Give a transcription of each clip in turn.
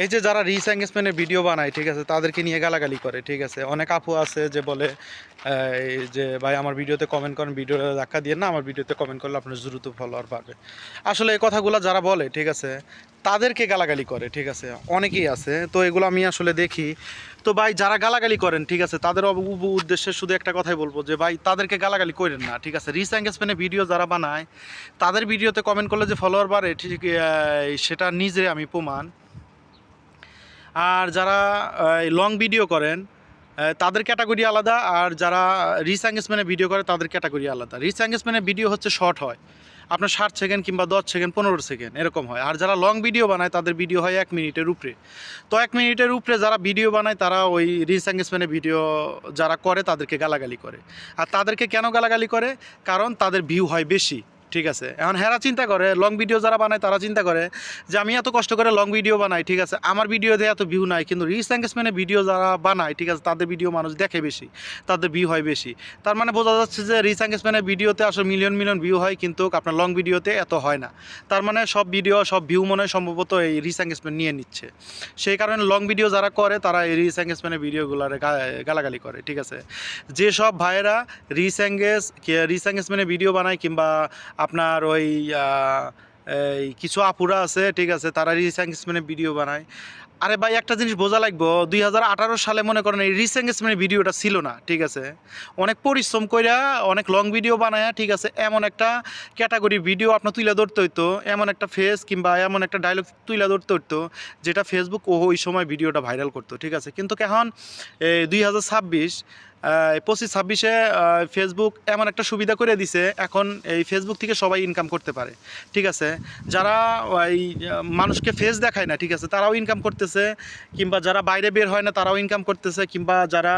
এই যে যারা রিচ এঙ্গেজমেন্টের ভিডিও বানায়, ঠিক আছে, তাদেরকে নিয়ে গালাগালি করে, ঠিক আছে। অনেক আপু আছে যে বলে এই যে ভাই আমার ভিডিওতে কমেন্ট করেন, ভিডিওতে ধাক্কা দিয়ে না, আমার ভিডিওতে কমেন্ট করলে আপনার দ্রুত ফলোয়ার বাড়বে। আসলে এই কথাগুলো যারা বলে, ঠিক আছে, তাদেরকে গালাগালি করে, ঠিক আছে, অনেকেই আছে। তো এগুলো আমি আসলে দেখি। তো ভাই যারা গালাগালি করেন, ঠিক আছে, তাদের উদ্দেশ্যে শুধু একটা কথাই বলবো যে ভাই তাদেরকে গালাগালি করেন না, ঠিক আছে। রিচ এঙ্গেজমেন্টের ভিডিও যারা বানায় তাদের ভিডিওতে কমেন্ট করলে যে ফলোয়ার বাড়ে, ঠিক সেটা নিজে আমি প্রমাণ। আর যারা লং ভিডিও করেন তাদের ক্যাটাগরি আলাদা, আর যারা রিচ এঙ্গেজমেন্টের ভিডিও করে তাদের ক্যাটাগরি আলাদা। রিচ এঙ্গেজমেন্টের ভিডিও হচ্ছে শর্ট হয়, আপনার 60 সেকেন্ড কিংবা 10 সেকেন্ড 15 সেকেন্ড এরকম হয়। আর যারা লং ভিডিও বানায় তাদের ভিডিও হয় 1 মিনিটের উপরে। তো 1 মিনিটের উপরে যারা ভিডিও বানায় তারা ওই রিচ এঙ্গেজমেন্টের ভিডিও যারা করে তাদেরকে গালাগালি করে। আর তাদেরকে কেন গালাগালি করে? কারণ তাদের ভিউ হয় বেশি, ঠিক আছে। এখন হেরা চিন্তা করে, লং ভিডিও যারা বানায় তারা চিন্তা করে যে আমি এত কষ্ট করে লং ভিডিও বানাই, ঠিক আছে, আমার ভিডিওতে এত ভিউ নাই, কিন্তু রিচ এঙ্গেজমেন্টের ভিডিও যারা বানায়, ঠিক আছে, তাদের ভিডিও মানুষ দেখে বেশি, তাদের ভিউ হয় বেশি। তার মানে বোঝা যাচ্ছে যে রিচ এঙ্গেজমেন্টের ভিডিওতে আসলে মিলিয়ন মিলিয়ন ভিউ হয়, কিন্তু আপনার লং ভিডিওতে এত হয় না। তার মানে সব ভিডিও সব ভিউ মনে হয় সম্ভবত এই রিচ এঙ্গেজমেন্ট নিয়ে নিচ্ছে। সেই কারণে লং ভিডিও যারা করে তারা এই রিচ এঙ্গেজমেন্টের ভিডিওগুলোর গালাগালি করে, ঠিক আছে। যেসব ভাইয়েরা রিচ এঙ্গেজমেন্টের ভিডিও বানায়, কিংবা আপনার ওই এই কিছু আপুরা আছে, ঠিক আছে, তারা রিচ এঙ্গেজমেন্টের ভিডিও বানায়। আরে ভাই একটা জিনিস বোঝা লাগবো, 2018 সালে মনে করেন এই রিচ এঙ্গেজমেন্টের ভিডিওটা ছিল না, ঠিক আছে। অনেক পরিশ্রম কইরা অনেক লং ভিডিও বানায়, ঠিক আছে, এমন একটা ক্যাটাগরি ভিডিও আপনার তুলে ধরতে হইতো, এমন একটা ফেস কিংবা এমন একটা ডায়লগ তুলে ধরতে হইতো যেটা ফেসবুক ওই সময় ভিডিওটা ভাইরাল করতো, ঠিক আছে। কিন্তু এখন 2026 25-26-এ ফেসবুক এমন একটা সুবিধা করে দিছে, এখন এই ফেসবুক থেকে সবাই ইনকাম করতে পারে, ঠিক আছে। যারা এই মানুষকে ফেস দেখায় না, ঠিক আছে, তারাও ইনকাম করতেছে, কিংবা যারা বাইরে বের হয় না তারাও ইনকাম করতেছে, কিংবা যারা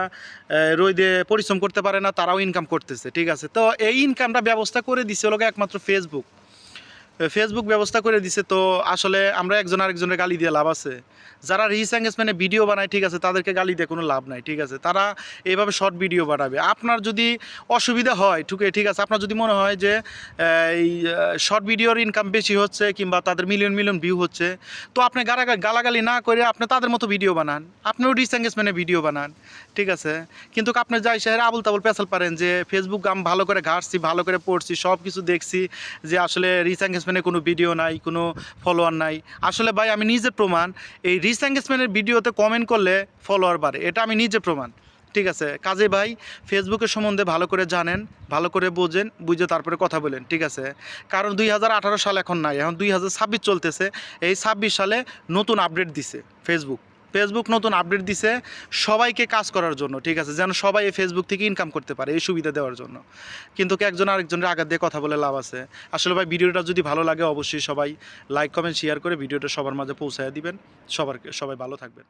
রোদে পরিশ্রম করতে পারে না তারাও ইনকাম করতেছে, ঠিক আছে। তো এই ইনকামটা ব্যবস্থা করে দিছে হলো একমাত্র ফেসবুক ব্যবস্থা করে দিছে। তো আসলে আমরা একজন আরেকজনের গালি দিয়ে লাভ আছে? যারা রিচ এঙ্গেজমেন্টে ভিডিও বানায়, ঠিক আছে, তাদেরকে গালি দিয়ে কোনো লাভ নাই, ঠিক আছে। তারা এইভাবে শর্ট ভিডিও বানাবে। আপনার যদি অসুবিধা হয়, ঠিক আছে, আপনার যদি মনে হয় যে এই শর্ট ভিডিওর ইনকাম বেশি হচ্ছে, কিংবা তাদের মিলিয়ন মিলিয়ন ভিউ হচ্ছে, তো আপনি গালাগালি না করে আপনি তাদের মতো ভিডিও বানান, আপনিও রিচ এঙ্গেজমেন্টে ভিডিও বানান, ঠিক আছে। কিন্তু আপনি যাই শহরে আবুল তাবুল পেঁচাল পারেন যে ফেসবুক আমি ভালো করে ঘাটছি, ভালো করে পড়ছি, সব কিছু দেখছি যে আসলে রিচ এঙ্গেজমেন্টে কোনো ভিডিও নাই, কোনো ফলোয়ার নাই। আসলে ভাই আমি নিজে প্রমাণ, এই রিচ এঙ্গেজমেন্টের ভিডিওতে কমেন্ট করলে ফলোয়ার বাড়ে, এটা আমি নিজে প্রমাণ, ঠিক আছে। কাজে ভাই ফেসবুকের সম্বন্ধে ভালো করে জানেন, ভালো করে বোঝেন, বুঝে তারপরে কথা বলেন, ঠিক আছে। কারণ 2018 সাল এখন নাই, এখন 2026 চলতেছে। এই 26 সালে নতুন আপডেট দিছে ফেসবুক নতুন আপডেট দিছে সবাইকে কাজ করার জন্য, ঠিক আছে, যেন সবাই এই ফেসবুক থেকে ইনকাম করতে পারে, এই সুবিধা দেওয়ার জন্য। কিন্তু একজন আরেকজনের আঘাত দিয়ে কথা বলে লাভ আছে? আসলে ভাই ভিডিওটা যদি ভালো লাগে অবশ্যই সবাই লাইক কমেন্ট শেয়ার করে ভিডিওটা সবার মাঝে পৌঁছায় দিবেন। সবাই ভালো থাকবেন।